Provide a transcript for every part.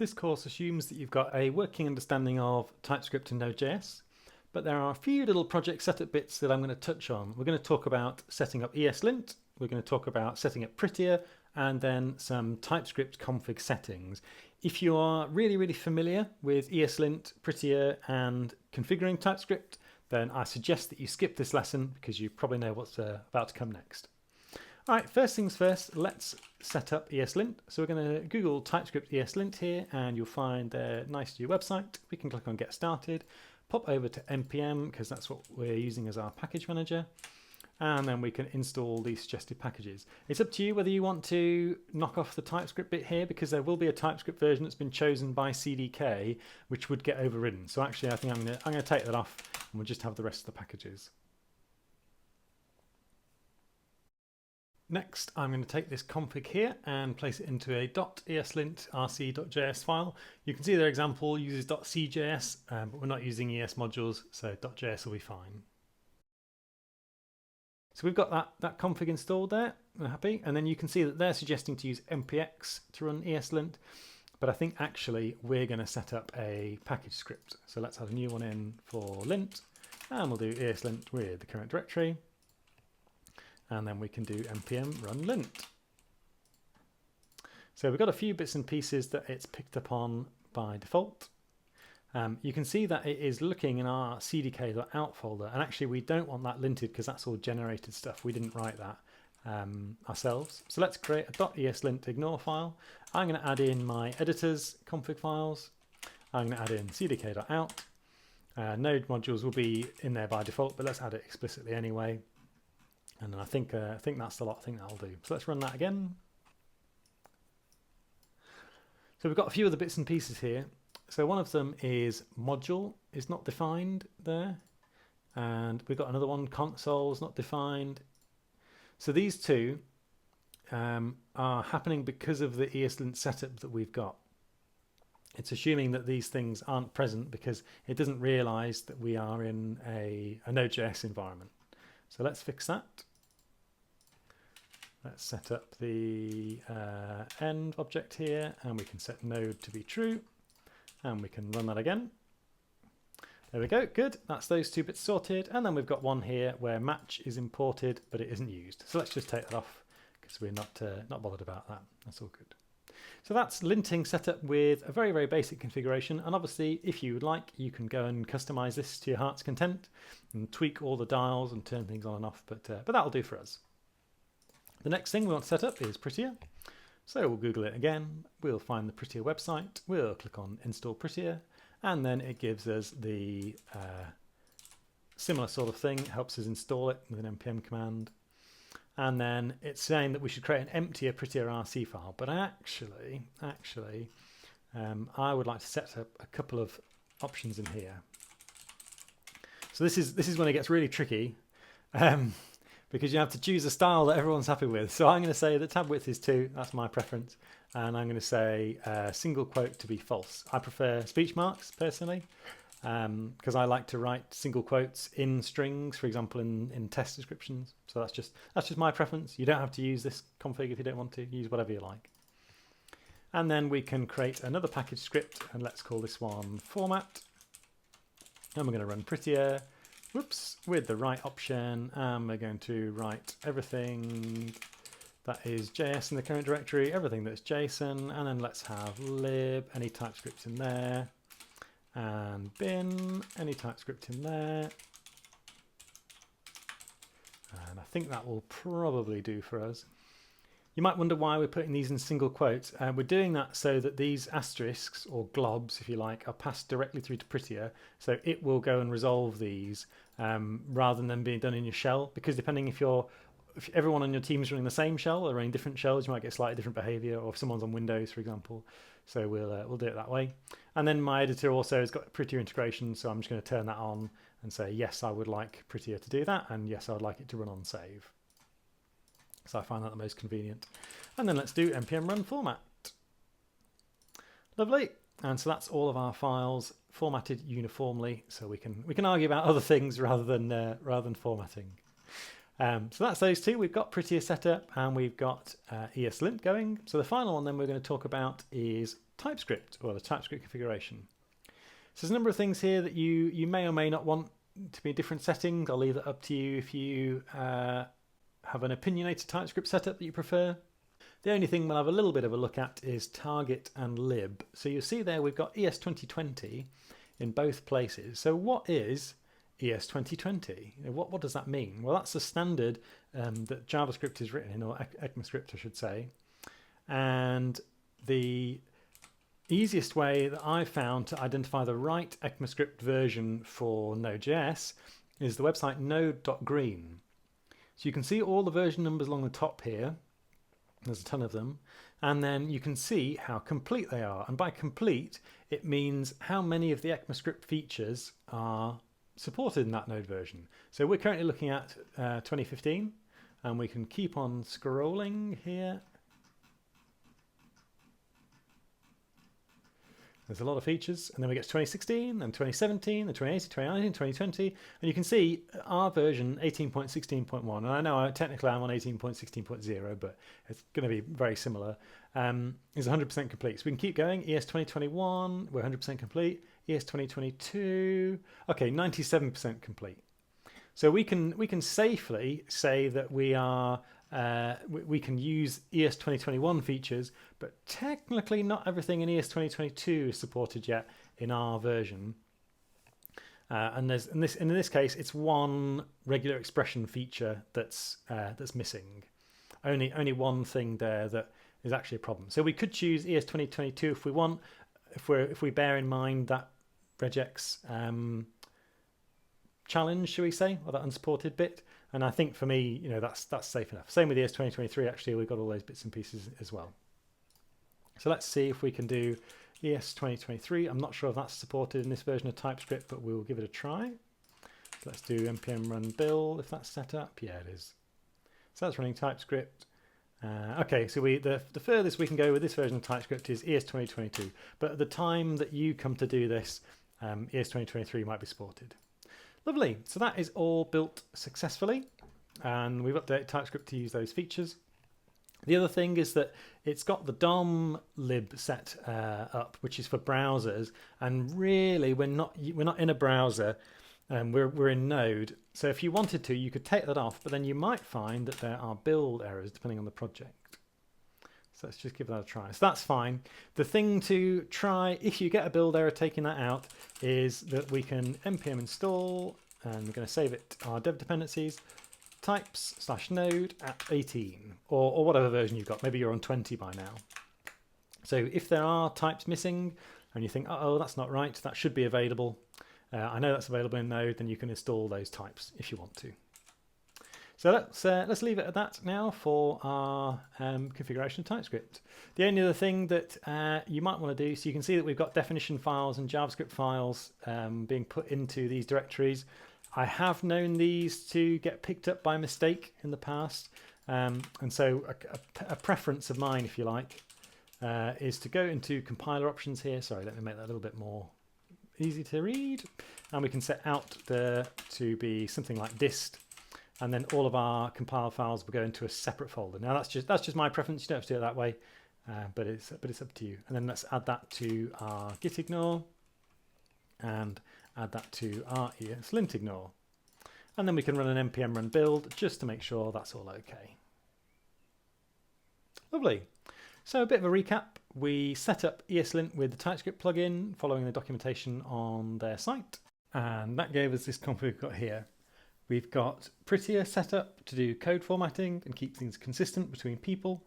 This course assumes that you've got a working understanding of TypeScript and Node.js, but there are a few little project setup bits that I'm going to touch on. We're going to talk about setting up ESLint, we're going to talk about setting up Prettier, and then some TypeScript config settings. If you are really familiar with ESLint, Prettier, and configuring TypeScript, then I suggest that you skip this lesson because you probably know what's about to come next. All right, first things first, let's set up ESLint. So we're going to Google TypeScript ESLint here, and you'll find their nice new website. We can click on Get Started, pop over to npm because that's what we're using as our package manager, and then we can install these suggested packages. It's up to you whether you want to knock off the TypeScript bit here, because there will be a TypeScript version that's been chosen by CDK, which would get overridden. So actually, I think I'm going to take that off, and we'll just have the rest of the packages. Next, I'm going to take this config here and place it into a .eslint rc.js file. You can see their example uses .cjs, but we're not using ES modules, so .js will be fine. So we've got that config installed there, we're happy, and then you can see that they're suggesting to use npx to run ESLint, but I think actually we're going to set up a package script. So let's add a new one in for lint, and we'll do ESLint with the current directory. And then we can do npm run lint. So we've got a few bits and pieces that it's picked up on by default. You can see that it is looking in our cdk.out folder, and actually we don't want that linted because that's all generated stuff. We didn't write that ourselves. So let's create a .eslint ignore file. I'm going to add in my editor's config files. I'm going to add in cdk.out. Node modules will be in there by default, but let's add it explicitly anyway. And then I think that's the lot. I think that'll do. So let's run that again. So we've got a few other bits and pieces here. So one of them is module is not defined there, and we've got another one, console is not defined. So these two are happening because of the ESLint setup that we've got. It's assuming that these things aren't present because it doesn't realize that we are in a Node.js environment. So let's fix that. Let's set up the end object here, and we can set node to be true, and we can run that again. There we go, good. That's those two bits sorted, and then we've got one here where match is imported, but it isn't used. So let's just take that off because we're not bothered about that. That's all good. So that's linting set up with a very basic configuration, and obviously if you would like, you can go and customize this to your heart's content and tweak all the dials and turn things on and off, but that'll do for us. The next thing we want to set up is Prettier. So we'll Google it again, we'll find the Prettier website, we'll click on install Prettier, and then it gives us the similar sort of thing. It helps us install it with an npm command. And then it's saying that we should create an emptier Prettier RC file, but actually, I would like to set up a couple of options in here. So this is when it gets really tricky, because you have to choose a style that everyone's happy with. So I'm going to say that tab width is 2, that's my preference, and I'm going to say single quote to be false. I prefer speech marks personally, because I like to write single quotes in strings, for example, in test descriptions. So that's just my preference. You don't have to use this config if you don't want to. Use whatever you like. And then we can create another package script, and let's call this one format. And we're going to run Prettier, whoops, with the right option, and we're going to write everything that is JS in the current directory, everything that's JSON, and then let's have lib, any TypeScript in there, and bin, any TypeScript in there. And I think that will probably do for us. You might wonder why we're putting these in single quotes. We're doing that so that these asterisks, or globs if you like, are passed directly through to Prettier, so it will go and resolve these rather than them being done in your shell, because depending if everyone on your team is running the same shell or running different shells, you might get slightly different behavior, or if someone's on Windows, for example. So we'll do it that way. And then my editor also has got Prettier integration, so I'm just going to turn that on and say, yes, I would like Prettier to do that, and yes, I would like it to run on save. So I find that the most convenient. And then let's do npm run format. Lovely. And so that's all of our files formatted uniformly, so we can argue about other things rather than formatting. So that's those two. We've got Prettier set up and we've got ESLint going. So the final one then we're going to talk about is TypeScript, or the TypeScript configuration. So there's a number of things here that you may or may not want to be in different settings. I'll leave it up to you if you have an opinionated TypeScript setup that you prefer. The only thing we'll have a little bit of a look at is target and lib. So you'll see there we've got ES2020 in both places. So what is ES2020? What does that mean? Well, that's the standard that JavaScript is written in, or ECMAScript I should say. And the easiest way that I've found to identify the right ECMAScript version for Node.js is the website node.green. So you can see all the version numbers along the top here. There's a ton of them. And then you can see how complete they are. And by complete, it means how many of the ECMAScript features are supported in that Node version. So we're currently looking at 2015, and we can keep on scrolling here. There's a lot of features, and then we get to 2016, and 2017, and 2018, 2019, 2020, and you can see our version 18.16.1, and I know technically I'm on 18.16.0, but it's going to be very similar, is 100% complete. So we can keep going. ES 2021, we're 100% complete. ES 2022, okay, 97% complete. So we can safely say that we are we can use ES 2021 features, but technically not everything in ES 2022 is supported yet in our version. And in this case, it's one regular expression feature that's missing. Only one thing there that is actually a problem. So we could choose ES 2022 if we want, if we bear in mind that regex challenge, shall we say, or that unsupported bit. And I think for me, that's safe enough. Same with ES 2023. Actually, we've got all those bits and pieces as well. So let's see if we can do ES 2023. I'm not sure if that's supported in this version of TypeScript, but we'll give it a try. So let's do npm run build if that's set up. Yeah, it is. So that's running TypeScript. Okay, so the furthest we can go with this version of TypeScript is ES 2022. But at the time that you come to do this, ES 2023 might be supported. Lovely. So that is all built successfully, and we've updated TypeScript to use those features. The other thing is that it's got the DOM lib set up, which is for browsers, and really we're not in a browser, we're in Node. So if you wanted to, you could take that off, but then you might find that there are build errors depending on the project. So let's just give that a try. So that's fine. The thing to try if you get a build error taking that out is that we can npm install, and we're going to save it our dev dependencies, types/node at 18, or whatever version you've got. Maybe you're on 20 by now. So if there are types missing and you think, oh, that's not right, that should be available. I know that's available in Node, then you can install those types if you want to. So let's leave it at that now for our configuration of TypeScript. The only other thing that you might want to do, so you can see that we've got definition files and JavaScript files being put into these directories. I have known these to get picked up by mistake in the past, and so a preference of mine, if you like, is to go into compiler options here. Sorry, let me make that a little bit more easy to read, and we can set out there to be something like dist. And then all of our compile files will go into a separate folder. Now that's just my preference. You don't have to do it that way, but it's up to you. And then let's add that to our git ignore, and add that to our ESLint ignore. And then we can run an npm run build just to make sure that's all okay. Lovely. So a bit of a recap. We set up ESLint with the TypeScript plugin following the documentation on their site, and that gave us this config we've got here. We've got Prettier set up to do code formatting and keep things consistent between people.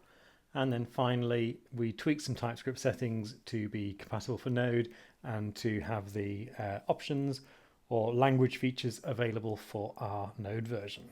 And then finally, we tweaked some TypeScript settings to be compatible for Node and to have the options or language features available for our Node version.